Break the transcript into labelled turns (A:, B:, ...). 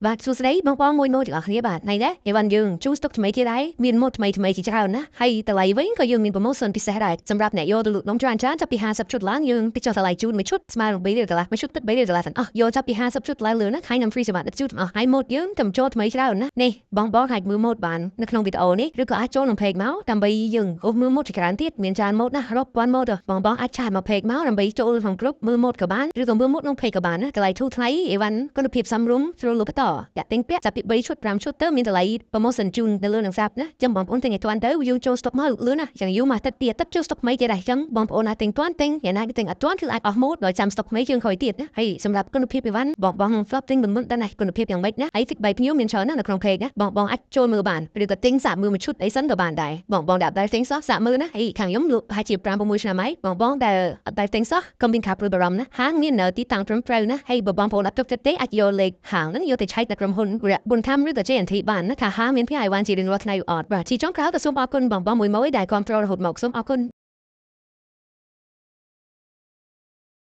A: បាទសួស្តីបងប្អូនមួយៗទាំងអស់គ្នាបាទថ្ងៃនេះអីវ៉ាន់យើងជួសទុកថ្មីទៀតហើយមានម៉ូតថ្មីជាច្រើនណាហើយតម្លៃវិញក៏យើងមាន promotion ពិសេសដែរសម្រាប់អ្នកយកទៅលក់នំច្រើនចាប់ពី50 ชุดឡើងយើងតិចចុះតម្លៃជូនមួយឈុតស្មើនឹង3រៀលដុល្លារមួយឈុតទឹក3រៀលដុល្លារទាំងអស់យកចាប់ពី50 ชุดឡើងលើណាហើយនឹង free សម្រាប់អ្នកជួសទាំងអស់ហើយម៉ូតយើងតែចូលថ្មីច្រើនណានេះបងអាចមើលម៉ូតបាននៅក្នុងវីដេអូនេះឬក៏អាចចូលក្នុង page មកដើម្បីយើងមើលម៉ូតជាច្រើនទៀតមានច្រើនម៉ូតណារាប់ពាន់ម៉ូតបងអាចឆាតមក page មកដើម្បីចូលក្នុង group មើលម៉ូតក៏បានឬក៏មើលម៉ូតក្នុង page ក៏បានណាតម្លៃធូរថ្លៃអីវ៉ាន់គុណភាពសមរម្យស្រួលលក់បន្តតាក់ទិញពាក់ចាប់ពី3 ชุด 5 ชุดទៅមានតម្លៃ promotion ជូននៅលើនឹងសាប់ណាចឹងបងប្អូនទិញឲ្យទាន់ទៅយើងចូល stock មកលឿនណាចឹងយូរមកទឹកទៀតទឹកចូល stock ថ្មីទៀតដែរចឹងបងប្អូនអាចទិញទាន់ទិញយ៉ាងណាគេទិញអត់ទាន់គឺអាចអស់ម៉ូតដោយចាំ stock ថ្មីយើងក្រោយទៀតណាហើយសម្រាប់គុណភាពអីវ៉ាន់បង flop ទិញមិនដែរណាគុណភាពយ៉ាងម៉េចណាហើយ feedback ភ្ញៀវមានច្រើនណាស់នៅក្នុង page ណាបងអាចចូលមើលបានឬក៏ទិញសាកមើលមួយឈុតអីសិនក៏បានដែរបងដែលអត់ដែរទិញសោះសាកមើលណាហើយខាងខ្ញុំលក់ប្រហែលជា5 6ឆ្នាំហើយបងដែលអត់ដែរទិញសោះកុំមានការព្រួយបារម្ភណាហាងមាននៅទីតាំងត្រឹមត្រូវណាហើយបងប្អូនអត់ទុកចិត្តទេអាចយកលេខហាងហ្នឹងយកទៅឆែកនៅក្រុមហ៊ុនបុនធម្មឬក៏ JNT បានណាថាហាងមានផ្នែកអីវ៉ាន់ជារៀងរាល់ថ្ងៃអត់បាទជាចុងក្រោយក៏សូមអរគុណបងមួយដែលគ្រប់គ្រងរហូតមកសូមអរគុណ